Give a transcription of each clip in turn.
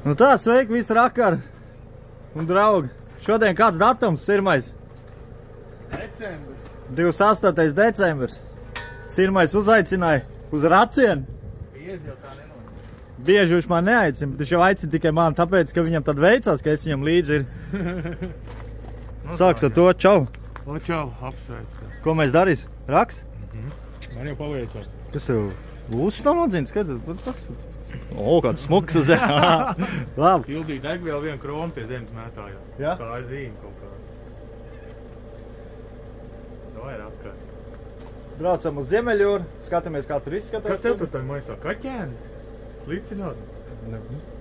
Nu tā, sveiki visi rakari un draugi. Šodien kāds datums, 1. Decembris. 28. decembris. Sirmais uzaicināja uz racienu. Bieži jau tā nenotiek. Bieži viņš man neaicina, bet viņš jau aicina tikai man, tāpēc, ka viņam tad veicās, ka es viņam līdzi ir. Sāks ar to, čau. O, čau, apsveic. Ko mēs darīs? Raks? Man jau paveicās. Kas tev būs nav atzins? Tas? O, kāds smuks uz zemes. Labi. Pildīja degvielu 1 kronu pie zemes mētājā. Ja? Tā ir zīme kaut kā. Tā ir apkārt. Braucam uz Ziemeļjūru, skatāmies, kā tur izskatās. Kas tev tur tā maisā? Kaķēni? Slicinās?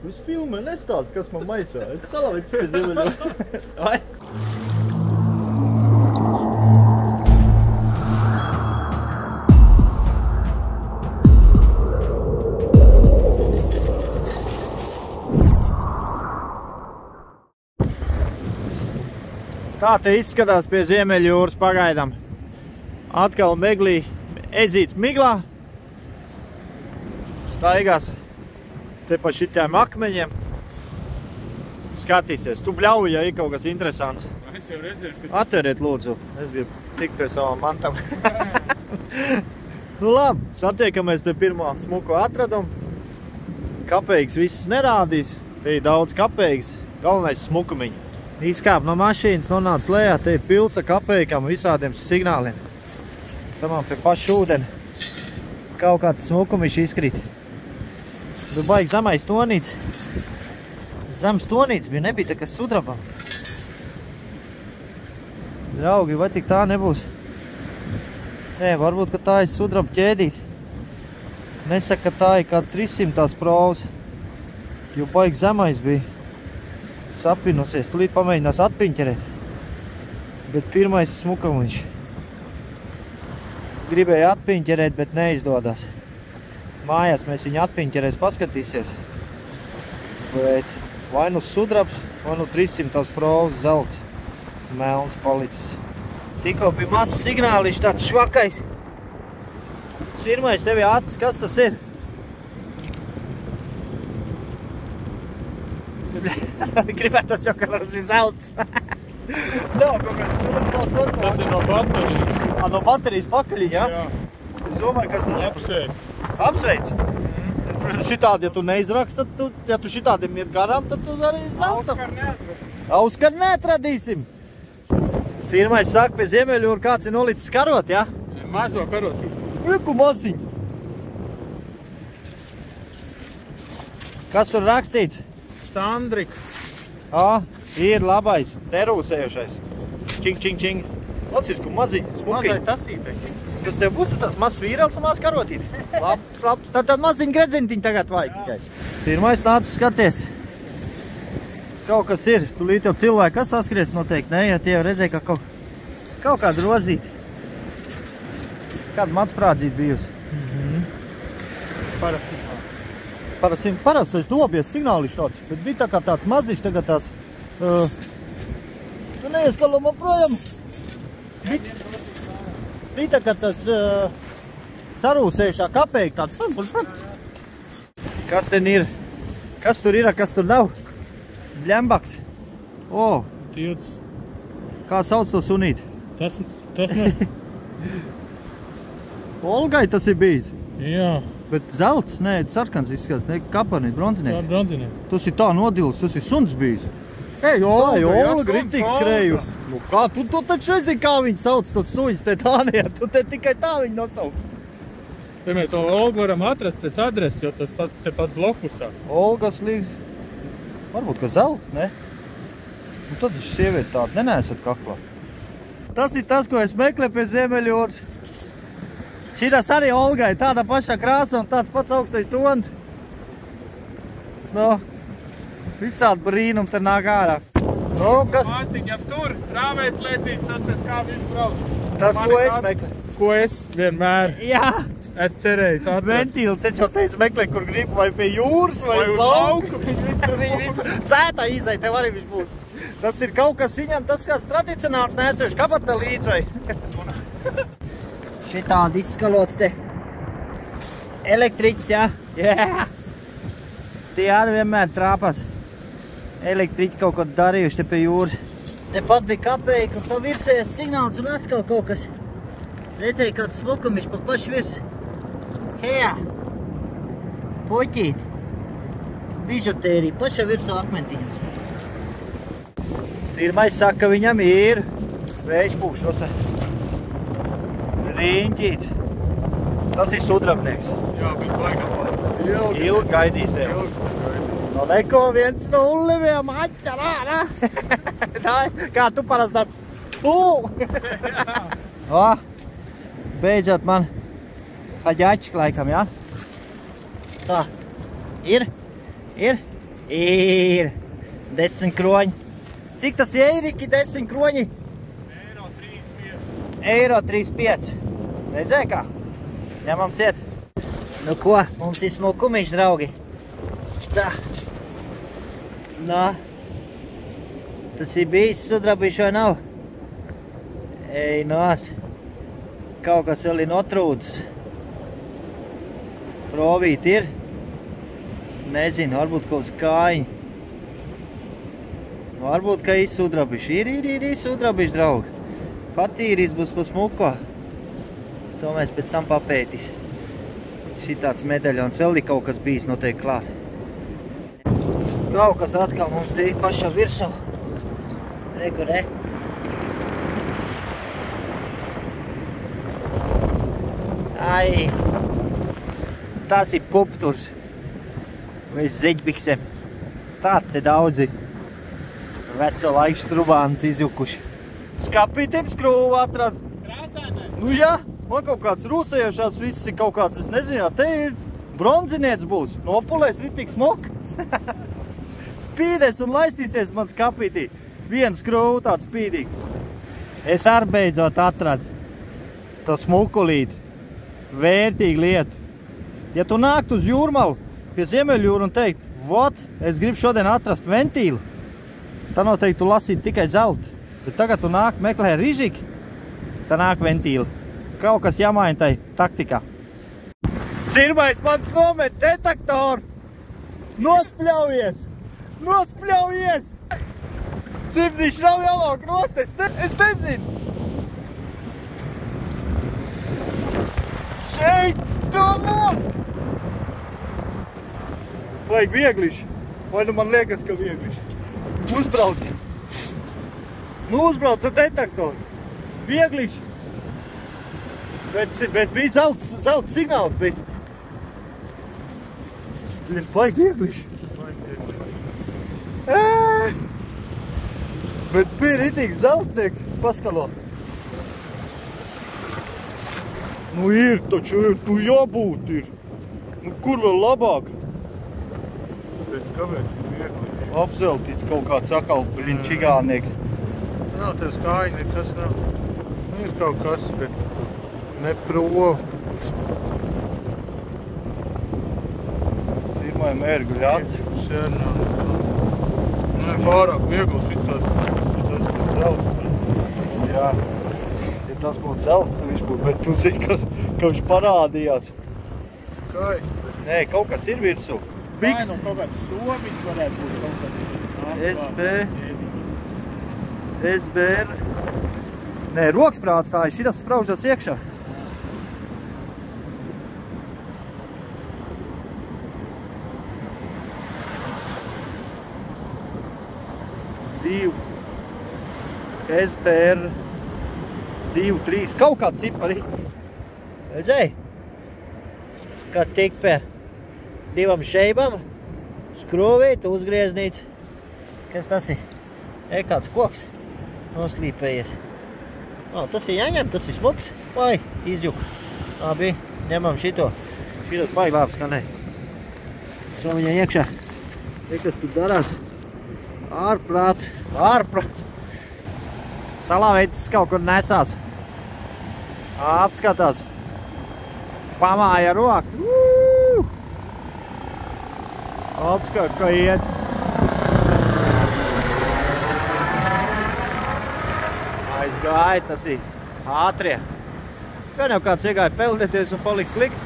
Viņš filmē nestāst, kas man maisā. Es salāvicis pie Ziemeļjūru. Vai? Tā te izskatās pie Ziemeļjūras pagaidām. Atkal meglī ezīts miglā. Staigās te pa šitiem akmeņiem. Skatīsies, tu bļauj, ja ir kaut kas interesants. Es jau redzēšu, ka... Atveriet lūdzu, es gribu tikt pie savam mantam. Nu labi, satiekamies pie pirmā smuko atradumu. Kapeigas viss nerādīs, te ir daudz kapeigas, galvenais smukumiņi. Izkāp no mašīnas, nonāc lejā, te ir pilca kapeikam, visādiem signāliem. Tamām pie paša ūdeni. Kaut kāds smukumiņš izkrīt. Tur baigi zemais tonīts. Zemes tonīts bija, nebija tā, kas sudrabam. Draugi, vai tik tā nebūs? Nē, varbūt, ka tā ir sudraba ķēdīt. Nesaka, ka tā ir kā 300 provas, jo baigi zemais bija. Sapinusies, tulīt pamēģinās atpiņķerēt. Bet pirmais smukumiņš. Gribēja atpiņķerēt, bet neizdodas. Mājās mēs viņu atpiņķerēs paskatīsies. Bet vai nu sudrabs, vai nu 300 provas zelts. Melns palicis. Tikko bija mazs signāliņš, tāds švakais. Sirmais, tev ir acis, kas tas ir? Gribētu tas jau, ka tas ir zelts. Nav kaut kāds sūds. Tas ir no baterijas. No baterijas pakaļi, ja? Jā. Es domāju, kas tas ir. Apsveic. Apsveic? Šitādi, ja tu neizrakst, tad ja tu šitādiem iet garām, tad tu arī zeltam. Auskar neatradīsim. Sirmais saka, pie Ziemeļjūra kāds ir nolicis karot, ja? Mazo karoti. Viku maziņ. Kas tur rakstīts? Sandriks. Ir labais, terūsējušais. Čing, čing, čing. Lasies, ku maziņ, smukiņ. Mazai tasītei. Tas tev būs tāds mazs vīrels un maz karotīt. Labs. Tad maziņ gredzentiņ tagad vajag tikai. Pirmais nācis skaties. Kaut kas ir. Tulīt jau cilvēki, kas saskries noteikti, ne? Ja tie jau redzēja, ka kaut kāda rozīte. Kāda matsprādzīte bijusi. Parasti es dobies signāliši tāds, bet bija tā kā tāds maziņš, tagad tās... Tu neieskalo man projām. Bija tā kā tas sarūsējušā kapeika tāds. Kas ten ir? Kas tur ir, kas tur nav? Bļembaks. O! Tilts. Kā sauc to sunīti? Tas ne... Olgai tas ir bijis. Jā. Bet zelts, nē, sarkans izskatās, ne kaparnīt, bronzinieks. Bronzinieks. Tas ir tā nodils, tas ir suns bijis. Ej, Olga ritīgi skrējus. Nu kā, tu to taču nezini, kā viņi sauc tos suņus te tānijā, tu te tikai tā viņi nosauks. Ja mēs Olgu varam atrast pēc adreses, jo tas tepat Blofusā. Olgas līdz... Varbūt, ka zelt, ne? Nu tad es sievieti tādu nenēsat kaklā. Tas ir tas, ko es meklēju pie Ziemeļjūras. Šitas arī Olgai, tāda pašā krāsa un tāds pats augstais tons. No, visādi brīnumi te nāk ārā. No, kas? Mātiņ, ja tur rāvēs liecīs, tas pēc kā viņš brauc. Tas, ko es meklēju. Ko es vienmēr. Jā. Es cerēju atrast. Ventīls, es jau teicu meklēju, kur gribu, vai pie jūras, vai uz lauku. Viņi visu sētā izai, tev arī viņš būs. Tas ir kaut kas viņam, tas kāds tradicionāls nesēšu kabata līdz vai. Šitādi izskalots te elektriķis, jā. Yeah. Tie arī vienmēr trāpās. Elektriķi kaut ko darījuši te pie jūras. Tepat bija kapēka un pa virsējas signāls un atkal kaut kas. Redzēju kāds smukumiņš pa pašu virs. Hejā! Puķīt! Bižutērija paša virsū akmentiņos. Sirmais saka, ka viņam ir vējspūkšos. Riņķīts. Tas ir sudrabnieks. Jā, bet baigapāds. Ilgi gaidīs tev. No neko 1-0 vēl maķarā. Kā tu parasti dar? O, beidzot man haģačik laikam, jā? Tā. Ir? 10 kroņi. Cik tas ir, Eiriki, 10 kroņi? Eiro 35. Redzēji kā? Ņemam ciet. Nu ko, mums ir smukumiņš, draugi. Tā. Nā. Tas ir bijis sudrabiņš vai nav? Ej, nost. Kaut kas vēl ir notrūdis. Provīt ir. Nezinu, varbūt kaut kājiņi. Varbūt, ka ir sudrabiņš. Ir sudrabiņš, draugi. Patīrīs būs pa smuko. To mēs pēc tam papētīs. Šitāds medaļons. Vēl ir kaut kas bijis noteikti klāt. Kaut kas atkal mums te pašā virsū. Reku, re. Ai. Tas ir pupturs. Vai zeļbiksem. Tā te daudzi veco laiku strubāns izjukuši. Skapītim skrūvu atrad. Krāsānai? Nu jā, man kaut kāds rūsējošās viss ir kaut kāds, es nezinu, te ir bronziniets būs. Nopulēs ritīgi smok. Spīdēs un laistīsies man skapītī. Vienu skrūvu tādu spīdīgi. Es arī beidzot atradu to smukulīti. Vērtīgi lieta. Ja tu nākt uz jūrmalu pie Ziemeļjūru un teikt, vot, es gribu šodien atrast ventīlu, tā noteikti tu lasītu tikai zeltu. Bet tagad tu nāk meklē rižiki, tā nāk ventīli. Kaut kas jāmaina tai taktikā. Sirmais mans nomet detektoru. Nospļaujies! Nospļaujies! Cirdīši nav jālāk nost, es nezinu. Ej, tu nost! Vajag viegliši. Vai nu man liekas, ka viegliši. Uzbrauc. Nu uzbrauc ar detektoru. Viegliši. Bet bija zelta signāls. Vajag viegliši. Bet bija ritīgs zeltnieks. Paskalo. Nu ir taču, nu jābūt ir. Nu kur vēl labāk? Bet kāpēc ir viegli? Apzeltīts kaut kāds akal čigānieks. Nav tev skāji, nekas nav. Ir kaut kas, bet ne provu. Sirmai mērgu ļats. Nē, pārāk viegli šitās. Tas būtu zelts. Jā. Ja tas būtu zelts, tad viņš būtu. Bet tu zini, ka viņš parādījās. Skaisti. Nē, kaut kas ir virsū. Biks. Nu, kaut kāds sobiņš varētu būt kaut kāds. SBR. Nē, roksprāts tā ir. Šitas spraužas iekšā. SBR 2, 3. Kaut kāds cipari. Redzēji? Kā tik pie 2 šeibām. Skrūvīt, uzgrieznīts. Kas tas ir? Kāds koks. Noslīpējies. Tas ir jāņem, tas ir smuks. Vai, izjuk. Labi, ņemam šito. Šito baigi labi skanē. Somiņā iekšā. Kas tur darās? Ārprāts. Ārprāts. Salaveicis kaut kur nesās. Apskatās. Pamāja roku. Apskat, ka iet. Aizgāja, tas ir ātrie. Gan jau kāds iegāja peldēties un paliks slikt.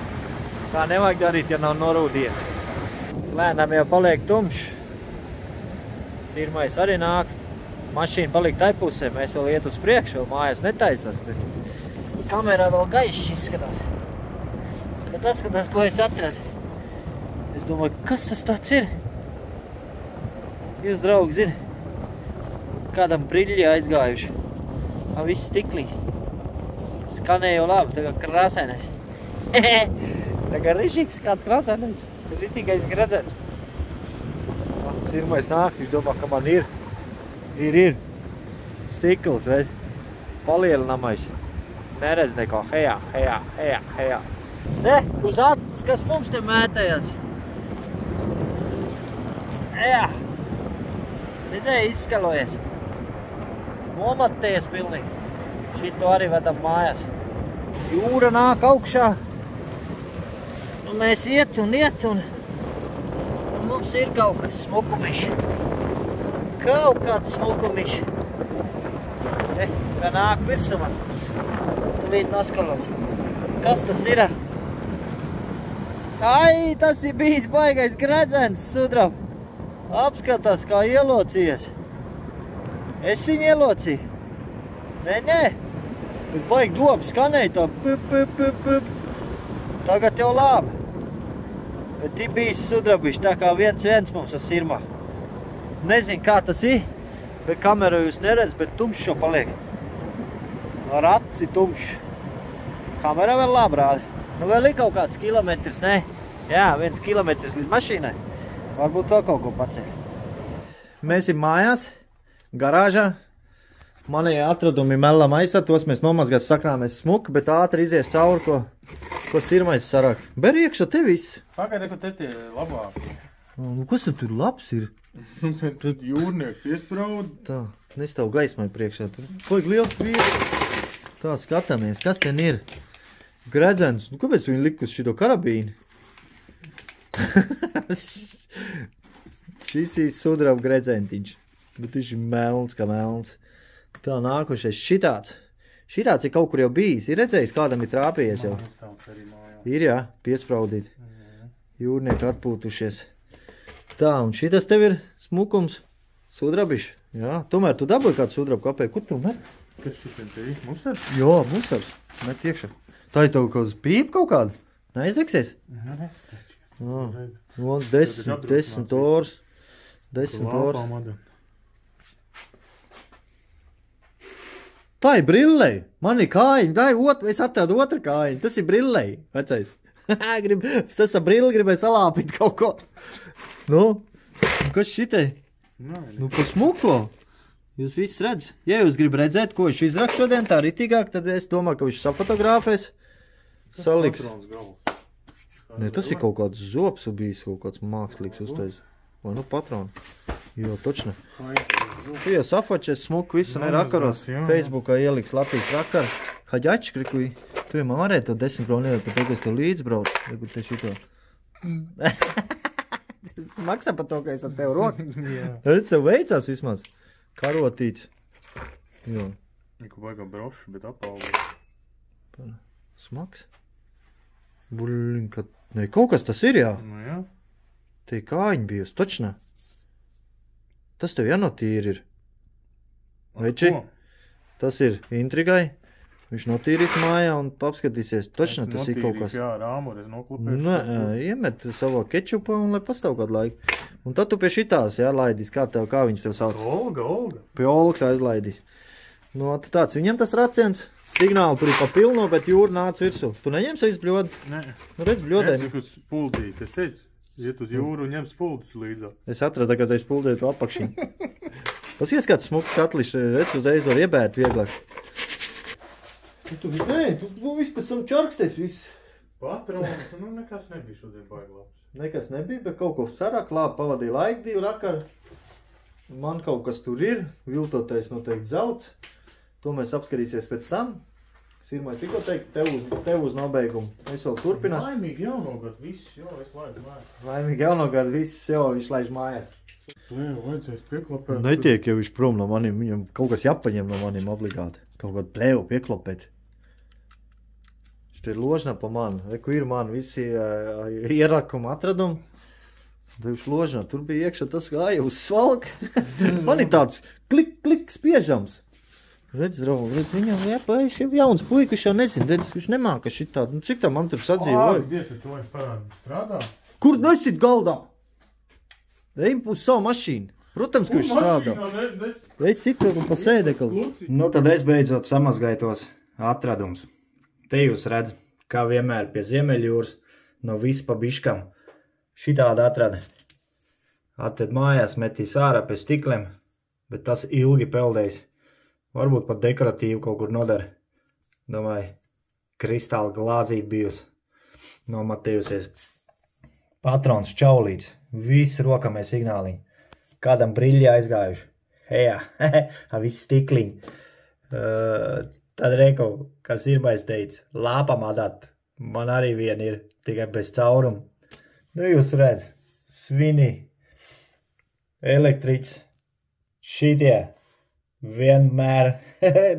Tā nevajag darīt, ja nav norūdies. Lēnām jau paliek tumšs. Sirmais arī nāk. Mašīna palika tai pusē, mēs vēl iet uz priekšu, vēl mājās netaisās. Kamerā vēl gaišs izskatās. Kad apskatās, ko es atradu. Es domāju, kas tas tāds ir? Jūs, draugi, zini, kādam briļļi aizgājuši. Viss stiklī. Skanēja jau labi, tā kā krāsainais. Tā kā rišīgs kāds krāsainais. Ritīgais gradzēts. Sirmais nāk, viņš domā, ka man ir. Ir. Stikls, reiz. Palielinamais. Neredz neko. Hejā. Uz acis, kas mums te mētējas. Hejā. Redzēji, izskalojies. Nomatējies pilnīgi. Šito arī vedam mājās. Jūra nāk augšā. Nu, mēs iet un mums ir kaut kas smukumišs. Kaut kāds smukumišs. Kā nāk virsumā. Tulīt noskalos. Kas tas ir? Ai, tas ir bijis baigais gredzens, sudrab. Apskatās, kā ielocījies. Es viņu ielocīju. Nē. Bet baigi doba skanēja tā. Pup. Tagad jau labi. Bet ir bijis sudrabišs, tā kā viens mums ar sirmā. Nezinu, kā tas ir, bet kamerā jūs neredz, bet tumšs jau paliek. Ar aci tumšs. Kamerā vēl labi rāda. Nu vēl ir kaut kāds kilometrs, ne? Jā, 1 kilometrs līdz mašīnai. Varbūt vēl kaut ko paceļ. Mēs ir mājās, garāžā. Manie atradumi melā maisā, tos mēs nomazgās sakrāmies smuki, bet ātri izies cauri, ko Sirmais sarāk. Ber iekšā te viss. Pagaidi, ka te tie labāk. Nu, kas tur labs ir? Tad jūrnieki piespraud. Tā, nestāv gaismai priekšā. Poik liels vīri. Tā, skatāmies, kas ten ir? Gredzens. Nu, kāpēc viņi likus šito karabīni? Šis ir sudraba gredzentiņš. Bet viņš ir melns kā melns. Tā, nākošais šitāds. Šitāds ir kaut kur jau bijis. Ir redzējis, kādam ir trāpījies jau? Ir, jā, piespraudīt. Jūrnieki atpūtušies. Tā, un šitas tev ir smukums. Sudrabišs. Jā, tomēr tu dabūji kādu sudrabu kapēju. Kur tu mer? Kas šitien te ir? Musars? Jā, musars. Met iekšā. Tā ir tev kaut pīpa kaut kāda? Neaizdegsies? Jā, 10 oras. 10 oras. Tā ir brillei. Man ir kājiņa. Es atradu otru kājiņu. Tas ir brillei, vecais. Tas ar brilli gribēja salāpīt kaut ko. Nu, kas šitai? Nu, pa smuko. Jūs viss redz. Ja jūs grib redzēt, ko viņš izraks šodien tā ritīgāk, tad es domāju, ka viņš safotogrāfēs. Saliks. Ne, tas ir kaut kāds zops bijis, kaut kāds mākslīgs uztais. Vai nu patronu? Jo, točne. Tu jau safočes smuku visu nerakaros. Facebookā ieliks Latvijas rakar. Haģači, krikuji. Tu jau man varēja to 10 kronīju, pat teikos to līdzbrauc. Teikot te šito. Tas maksā par to, ka es ar tev roku. Redz, tev veicās vismaz. Karotīts. Jo. Niku baigam brošu, bet apauga. Smaks. Buļļiņ, ka... Ne, kaut kas tas ir, jā. Nu, jā. Tie kājiņi bijusi, točnā. Tas tev jānotīri ir. Veči, tas ir intrigai. Viņš notīrīs mājā un apskatīsies. Točnā tas ir kaut kas. Jā, rāmuri, es noklupēšu. Nē, iemet savā kečupā un lai pastāv kādu laiku. Un tad tu pie šitās, jā, laidīs. Kā viņas tev sauc? Olga. Pie Olgas aizlaidīs. Nu, tāds, viņam tas raciens. Signāli tur ir pa pilno, bet jūra nāc virsū. Tu neņemsi visu bļodi? Nē. Nu, redz bļodēm. Redz, uz puldīt. Es teicu, iet uz jūru un ņems puldis līdzā. Es atradu, kad es puldēju to apakšiņu. Pasies kāds smuks katlišs, redz, uzreiz var iebērt vieglāk. Tu viss pēc tam čarksties viss. Patronas, nu nekas nebija šodien baigi labs. Nekas nebija, bet kaut ko sarak, labi pavadīja laiku 2 rakari. Man kaut kas tur ir, viltotais noteikti zelts. To mēs apskatīsies pēc tam. Sirmais, tikko teikt, tev uz nobeigumu. Es vēl turpināšu. Laimīgi jaunogad viss, jo, es laidu mājās. Laimīgi jaunogad viss, jo, viņš laiž mājās. Plēju vajadzēs pieklapēt. Netiek jau viņš prom no manim, viņam kaut kas jāpaņem no manim obligāti. Kaut kādu plēju pieklapēt. Šeit ir ložna pa mani. Reku ir man visi ierakumi atradumi. Tev šložā, tur bija iekšā tas gāja uz svalka. Man ir tāds klik spiežams. Redz, draugi, redz, viņam jāpaiši jau jauns puika, viņš jau nezin, redz, viņš nemāka šitā. Nu, cik tā man tur sadzīvoja? Dievs, to es parādu strādā. Kur nesit galdā? Ejam uz savu mašīnu. Protams, ka viņš strādā. Es citu pa sēdekli. Nu, tad es beidzot samazgāju tos atradums. Te jūs redz, kā vienmēr pie Ziemeļjūras, no viss pa biškam. Šitādi atrada. Atted mājās metīs ārā pie stikliem, bet tas ilgi peldējis. Varbūt pat dekoratīvi kaut kur nodara. Domāju, kristāli glāzīt bijusi. Nomatējusies. Patrons čaulīts. Viss rokamē signāliņi. Kādam briļļi aizgājuši. Hejā, viss stikliņi. Tad reko, kas Irbais teica, lāpam adat. Man arī viena ir, tikai bez caurumu. Nu jūs redz, svini, elektriķis, šitie. Vienmēr,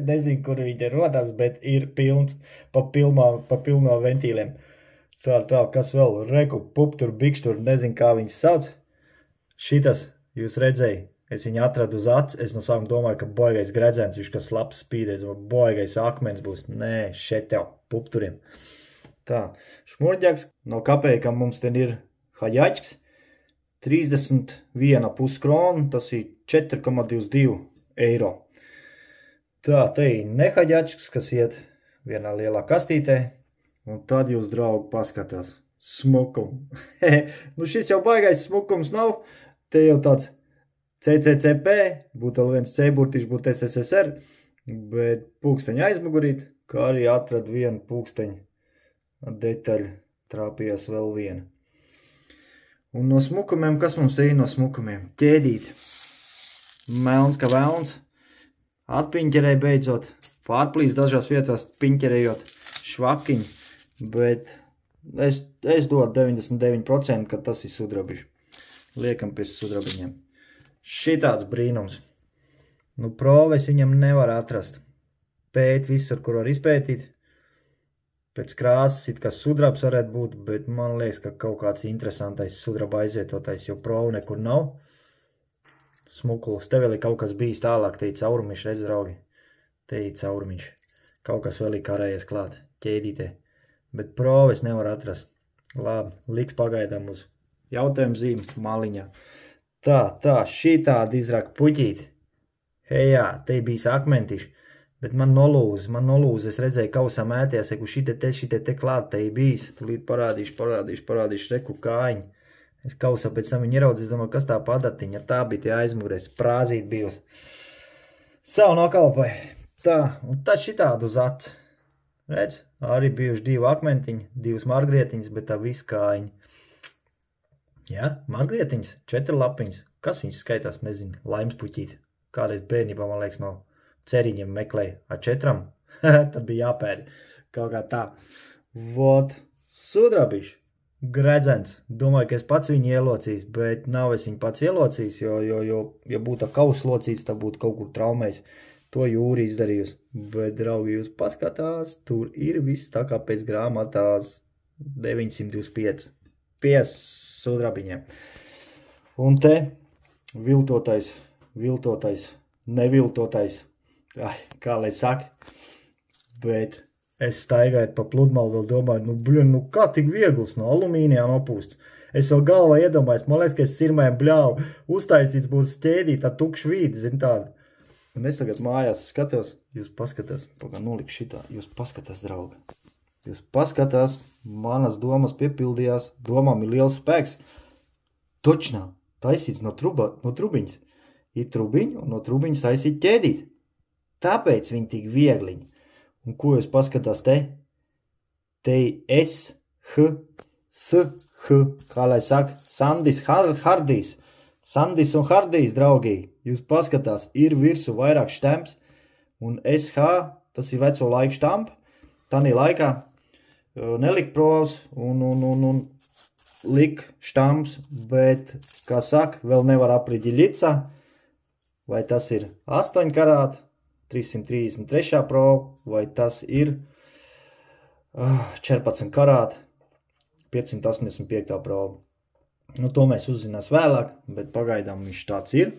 nezinu, kur viņi rodas, bet ir pilns pa pilno ventīliem. Tā, kas vēl, reku, puptur, bikštur, nezinu, kā viņas sauc. Šitas, jūs redzēja, es viņu atradu uz acs, es no sākuma domāju, ka boigais gredzens, viņš kas labs spīdēs, vai boigais akmens būs. Nē, šeit jau, pupturiem. Tā, šmurģaks, no kapējkam mums ten ir haģačks, 31,5 kronu, tas ir 4,22 eiro. Tā, te ir nehaģačks, kas iet vienā lielā kastītē, un tad jūs, draugi, paskatās smukumu. Nu, šis jau baigais smukums nav, te jau tāds CCCP, būtu vēl viens C burtiņš, būtu SSSR, bet pūksteņa aizmugurīt, kā arī atrad vienu pūksteņu detaļu, trāpījās vēl viena. Un no smukumiem, kas mums te ir no smukumiem? Ķēdīt. Melns kā velns, atpiņķerēja beidzot, pārplīs dažās vietās piņķerējot švakiņu, bet es dodu 99%, ka tas ir sudrabiši. Liekam pie sudrabiņiem. Šitāds brīnums. Nu, proves viņam nevar atrast. Pēt visur, kur var izpētīt. Pēc krāsas it kā sudrabs varētu būt, bet man liekas, ka kaut kāds interesantais sudraba aizvietotais, jo provu nekur nav. Smukuls, te vēl ir kaut kas bijis tālāk, te ir caurumiņš, redz, draugi, te ir caurumiņš, kaut kas vēl ir karējies klāt, ķēdītē, bet proves nevar atrast. Labi, liks pagaidām uz jautājumu zīmi maliņā. Tā, šitādi izraka puķīt. Hejā, te bijis akmentiši, bet man nolūz, es redzēju kausā mēties, ku šitie te klāt, te ir bijis, tulīt parādīšu, reku kājiņu. Es kausā pēc tam viņu ieraudzīju, domāju, kas tā padatiņa, tā bija tie aizmugurēs, prāzīt bijus. Savu nokalpoja. Tā, un tad šitādu uz acu. Redz, arī bijuši 2 akmentiņi, 2 margrietiņas, bet tā viss kājiņa. Jā, margrietiņas, 4 lapiņas. Kas viņas skaitās, nezinu, laimes puķīt. Kādreiz bērnībā, man liekas, no ceriņiem meklēja. Ar 4? Tad bija jāpēdi. Kaut kā tā. Vot, sudrabiši. Gredzens. Domāju, ka es pats viņu ielocīs, bet nav es viņu pats ielocīs, jo ja būtu kaus locīts, tad būtu kaut kur traumējis. To jūri izdarījusi. Bet, draugi, jūs paskatās, tur ir viss tā kā pēc grāmatās 925. Pies sudrabiņiem. Un te viltotais, neviltotais, kā lai saka, bet es staigāju pa pludmalu, vēl domāju, kā tik viegls no alumīnijā nopūsts. Es vēl galvā iedomājos, man liekas, ka es sirmēm bļāvu, uztaisīts būs ķēdīt ar tukšu vīdi, zin tādu. Un es tagad mājās skatos, jūs paskatās, pagā noliku šitā, jūs paskatās, draugi. Jūs paskatās, manas domas piepildījās, domām ir liels spēks. Točnā, taisīts no trubiņas. Ir trubiņa, un no trubiņas taisīt ķēdīt. Tāpēc viņi tik viegliņi. Un ko jūs paskatās te? Te S, H, S, H, kā lai saka, Sandis, Hardijs. Sandis un Hardijs, draugī. Jūs paskatās, ir virsu vairāk štemps, un SH, tas ir veco laiku štampa. Tanī laikā nelik provs un lik štamps, bet, kā saka, vēl nevar apriģi ļica, vai tas ir 8 karāti, 333. prova, vai tas ir 14 karāti, 585. prova. Nu, to mēs uzzinās vēlāk, bet pagaidām viņš tāds ir.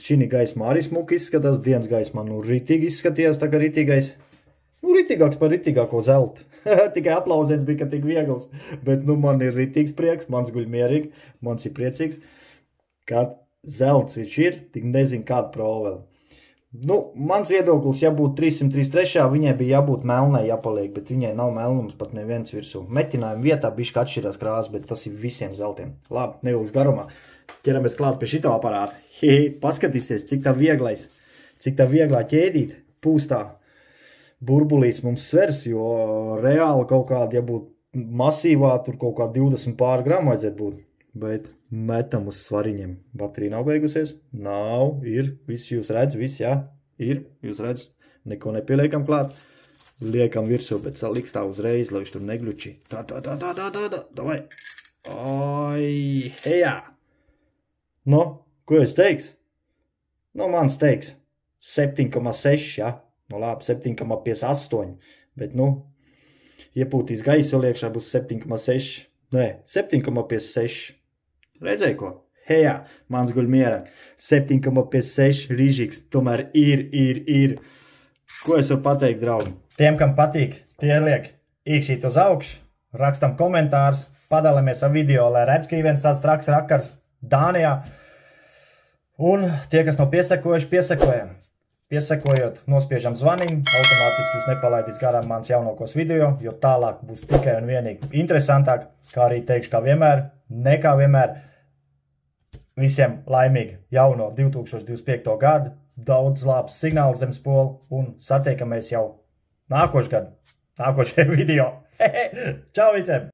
Šī gaismā arī smuki izskatās, dienas gaismā, nu, ritīgi izskatījās, tā kā ritīgais. Nu, ritīgāks par ritīgāko zeltu. Tikai aplausiens bija, ka tik viegls, bet, nu, man ir ritīgs prieks, mans guļ mierīgi, mans ir priecīgs, kad zelts viņš ir, tik nezinu kādu provu vēl. Nu, mans viedoklis, ja būtu 333, viņai bija jābūt melnai jāpaliek, bet viņai nav melnums pat neviens virsū. Metinājuma vietā bišķi atšķirās krāsas, bet tas ir visiem zeltiem. Labi, nevilks garumā. Ķeramies klāt pie šito aparāta. Paskatīsies, cik tā vieglais, cik tā vieglā ķēdīt pūstā burbulīts mums svers, jo reāli kaut kāda, ja būtu masīvā, tur kaut kā 20 pār gramu vajadzētu būt. Bet metam uz svariņiem. Baterija nav beigusies? Nav, ir. Viss jūs redz, viss, jā. Ir, jūs redz. Neko nepieliekam klāt. Liekam virsū, bet saliks tā uzreiz, lai viņš tur negluči. Tā. Davai. Oi, hejā. Nu, ko jūs teiks? Nu, mans teiks 7,6, jā. Nu, labi, 7,58. Bet, nu, iepūtīs gaisu liekšā būs 7,6. Nē, 7,56. Redzēji ko? Hejā, mans guļ mierā. 7,56 rīžīgs. Tomēr ir. Ko es varu pateikt, draugi? Tiem, kam patīk, tie liek īkšķīt uz augšu, rakstam komentārus, padalāmies ar video, lai redz, ka ir viens tāds traks rakars Dānijā. Un tie, kas nav piesekojuši, piesakojam. Piesakojot, nospiežam zvaniņu, automātiski jūs nepalaidīs garām mans jaunākos video, jo tālāk būs tikai un vienīgi interesantāk, kā arī teikšu, kā vienmēr, nekā vienmēr. Visiem laimīgi jauno 2025. gadu, daudz labs signāls zem spola un satiekamies jau nākošajā video. Čau visiem!